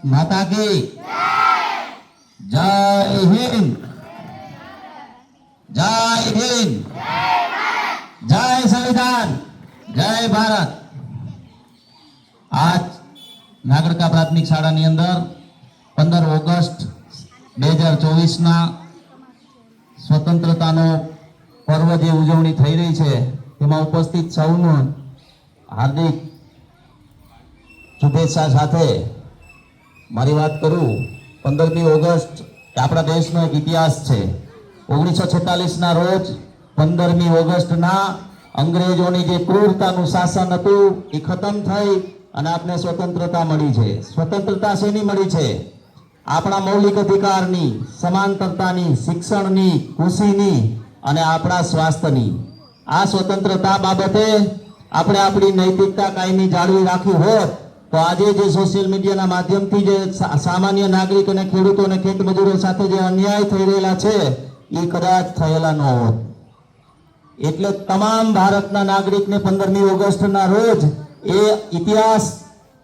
माता की जय हिंद, जय हिंद, जय संविधान, जय भारत। आज नागरिका प्राथमिक शाळाની અંદર 15 ઓગસ્ટ 2024 ના સ્વતંત્રતાનો પર્વ જે ઉજવણી થઈ રહી છે તેમાં ઉપસ્થિત સૌનું હાર્દિક શુભેચ્છા સાથે મારી વાત કરું 15મી ઓગસ્ટ આપણા દેશનો એક ઇતિહાસ છે। 1946 ના રોજ 15મી ઓગસ્ટના અંગ્રેજોની જે ક્રૂરતાનું શાસન હતું એ ખતમ થઈ અને આપને સ્વતંત્રતા મળી છે। સ્વતંત્રતા શેની મળી છે? આપણા મૌલિક અધિકારની, સમાનતરતાની, શિક્ષણની, ખુશીની અને આપણા સ્વાસ્થ્યની। આ સ્વતંત્રતા બાબતે આપણે આપણી નૈતિકતા કાયમી જાળવી રાખી હોત તો આજે જે સોશિયલ મીડિયાના માધ્યમથી જે સામાન્ય નાગરિક અને ખેડૂતો અને ખેતમજૂરો સાથે જે અન્યાય થઈ રહેલા છે એ કદાચ થયેલા ન હોત। એટલે તમામ ભારતના નાગરિકને 15મી ઓગસ્ટના રોજ એ ઇતિહાસ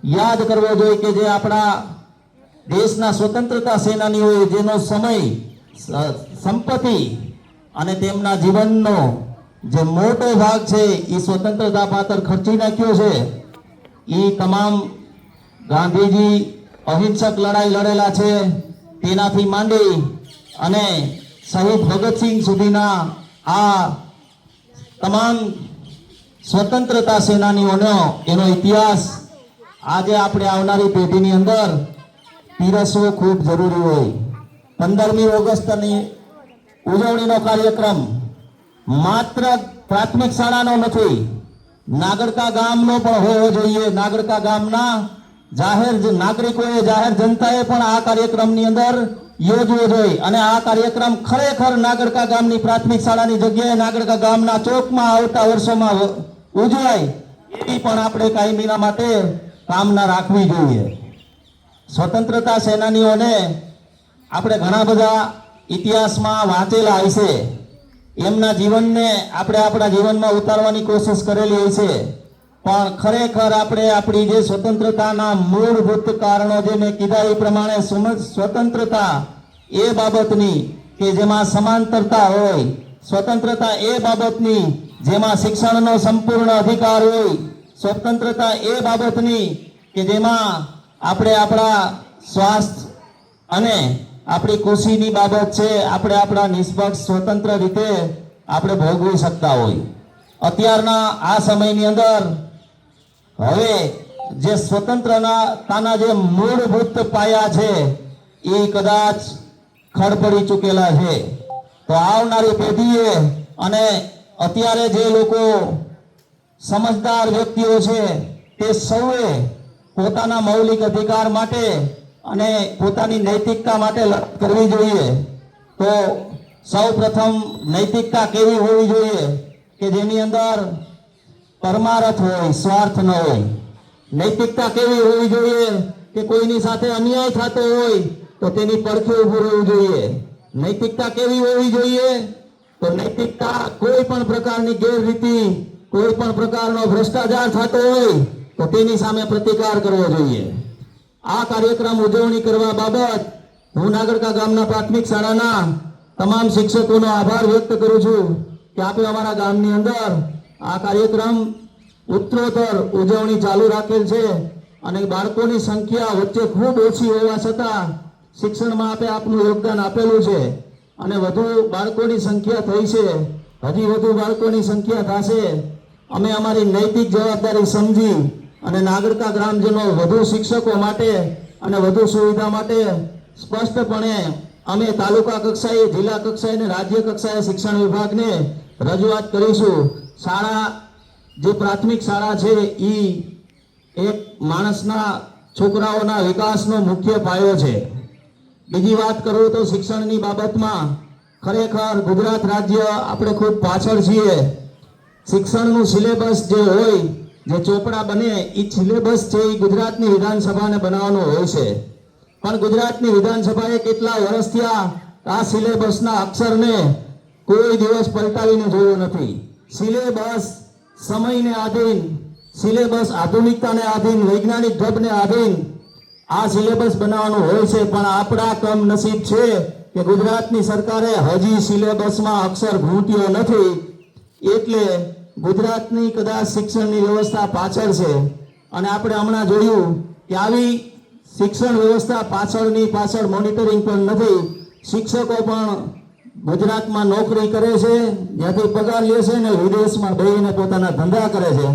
યાદ કરવો જોઈએ કે જે આપણા દેશના સ્વતંત્રતા સેનાનીઓએ જેનો સમય, સંપત્તિ અને તેમના જીવનનો જે મોટો ભાગ છે એ સ્વતંત્રતા પાછળ ખર્ચી નાખ્યો છે। એ તમામ ગાંધીજી અહિંસક લડાઈ લડેલા છે તેનાથી માંડી અને શહીદ ભગતસિંહ સુધીના આ તમામ સ્વતંત્રતા સેનાનીઓનો એનો ઇતિહાસ આજે આપણે આવનારી પેઢીની અંદર પીરસવો ખૂબ જરૂરી હોય। 15મી ઓગસ્ટની ઉજવણીનો કાર્યક્રમ માત્ર પ્રાથમિક શાળાનો નથી, નાગરિકા ગામનો પણ હોવો જોઈએ। નાગરિકા ગામના જાહેર નાગરિકોએ, જાહેર જનતાએ પણ આ કાર્યક્રમની અંદર યોજવો જોઈએ અને આ કાર્યક્રમ ખરેખર નાગરિકા ગામની પ્રાથમિક શાળાની જગ્યાએ નાગરિકા ગામના ચોકમાં આવતા વર્ષોમાં ઉજવાય એવી પણ આપણે કાયમીના માટે કામના રાખવી જોઈએ। સ્વતંત્રતા સેનાનીઓને આપણે ઘણા બધા ઇતિહાસમાં વાંચેલા હશે, એમના જીવનને આપણે આપણા જીવનમાં ઉતારવાની કોશિશ કરેલી હશે, પણ ખરેખર આપણે આપણી જે સ્વતંત્રતાના મૂળભૂત કારણો જે મેં કીધા એ પ્રમાણે સ્વતંત્રતા એ બાબતની કે જેમાં સમાનતરતા હોય, સ્વતંત્રતા એ બાબતની જેમાં શિક્ષણનો સંપૂર્ણ અધિકાર હોય, સ્વતંત્રતા એ બાબતની કે જેમાં આપણે આપણા સ્વાસ્થ્ય અને આપણી ખુશીની બાબત છે આપણે આપણા નિષ્પક્ષ સ્વતંત્ર રીતે આપણે ભોગવી શકતા હોય। અત્યારના આ સમયની અંદર હવે જે સ્વતંત્રતાના જે મૂળભૂત પાયા છે એ કદાચ ખડપડી ચૂકેલા છે। તો આવનારી પેઢીએ અને અત્યારે જે લોકો સમજદાર વ્યક્તિઓ છે તે સૌએ પોતાના મૌલિક અધિકાર માટે અને પોતાની નૈતિકતા માટે લડત કરવી જોઈએ। તો સૌ પ્રથમ નૈતિકતા કેવી હોવી જોઈએ કે જેની અંદર પરમાર્થ હોય, સ્વાર્થ ન હોય। નૈતિકતા કેવી હોવી જોઈએ કે કોઈની સાથે અન્યાય થતો હોય તો તેની પડખે ઊભું રહેવું જોઈએ। નૈતિકતા કેવી હોવી જોઈએ તો નૈતિકતા કોઈ પણ પ્રકારની ગેરરીતિ, કોઈ પણ પ્રકારનો ભ્રષ્ટાચાર થતો હોય તો તેની સામે પ્રતિકાર કરવો જોઈએ। આ કાર્યક્રમ ઉજવણી કરવા બાબત હું નાગરિકા ગામના પ્રાથમિક શાળાના તમામ શિક્ષકોનો આભાર વ્યક્ત કરું છું કે આપણે અમારા ગામની અંદર આ કાર્યક્રમ ઉત્તરોત્તર ઉજવણી ચાલુ રાખેલ છે અને બાળકોની સંખ્યા વચ્ચે ખૂબ ઓછી હોવા છતાં શિક્ષણમાં આપે આપનું યોગદાન આપેલું છે અને વધુ બાળકોની સંખ્યા થઈ છે, હજી વધુ બાળકોની સંખ્યા થશે। અમે અમારી નૈતિક જવાબદારી સમજી અને નાગરિકા ગ્રામજનો વધુ શિક્ષકો માટે અને વધુ સુવિધા માટે સ્પષ્ટપણે અમે તાલુકા કક્ષાએ, જિલ્લા કક્ષાએ અને રાજ્ય કક્ષાએ શિક્ષણ વિભાગને રજૂઆત કરીશું। શાળા જે પ્રાથમિક શાળા છે એ એક માણસના, છોકરાઓના વિકાસનો મુખ્ય પાયો છે। બીજી વાત કરું તો શિક્ષણની બાબતમાં ખરેખર ગુજરાત રાજ્ય આપણે ખૂબ પાછળ છીએ। શિક્ષણનું સિલેબસ જે હોય, જે ચોપડા બને એ સિલેબસ છે એ ગુજરાતની વિધાનસભાને બનાવવાનો હોય છે, પણ ગુજરાતની વિધાનસભાએ કેટલા વર્ષ થયા આ સિલેબસના અક્ષરને કોઈ દિવસ પલટાવીને જોયો નથી। સિલેબસ સમયને આધીન, સિલેબસ આધુનિકતાને આધીન, વૈજ્ઞાનિક ઢબને આધીન આ સિલેબસ બનાવવાનું હોય છે, પણ આપણા કમ નસીબ છે કે ગુજરાતની સરકારે હજી સિલેબસમાં અક્ષર ઘૂંટ્યો નથી, એટલે ગુજરાતની કદાચ શિક્ષણની વ્યવસ્થા પાછળ છે. અને આપણે હમણાં જોયું કે આવી શિક્ષણ વ્યવસ્થા પાછળ મોનિટરિંગ પણ નથી. શિક્ષકો પણ ગુજરાતમાં નોકરી કરે છે, જ્યાંથી પગાર લે છે, ને વિદેશમાં બેસીને પોતાના ધંધા કરે છે.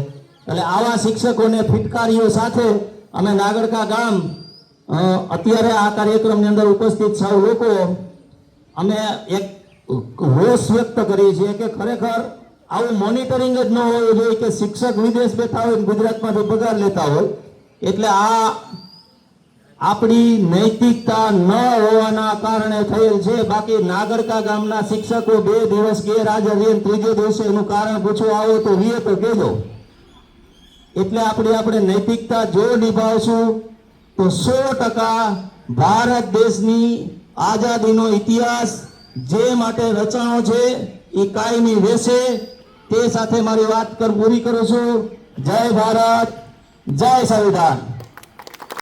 એટલે આવા શિક્ષકોને ફિટકારીઓ સાથે અમે નાગરકા ગામ અત્યારે આ કાર્યક્રમની અંદર ઉપસ્થિત સૌ લોકો અમે એક રોષ વ્યક્ત કરીએ છીએ કે ખરેખર આવું મોનિટરિંગ જ ન હોવું જોઈએ કે શિક્ષક વિદેશ બેઠા હોય ગુજરાતમાંથી પગાર લેતા હોય. એટલે આ આપણી નૈતિકતા ન હોવાના કારણે થયેલ છે. બાકી નાગરકા ગામના શિક્ષકો 2 દિવસ ગેરહાજર રહીને ત્રીજે દિવસે એનું કારણ પૂછવા આવો તો રીએ તો કહેજો. એટલે આપણે નૈતિકતા જો નિભાવશું તો 100% ભારત દેશની આઝાદીનો ઇતિહાસ જે માટે રચાણો છે એ કાયમી રહેશે. તે સાથે મારી વાત પૂરી કરું છું. જય ભારત, જય સંવિધાન.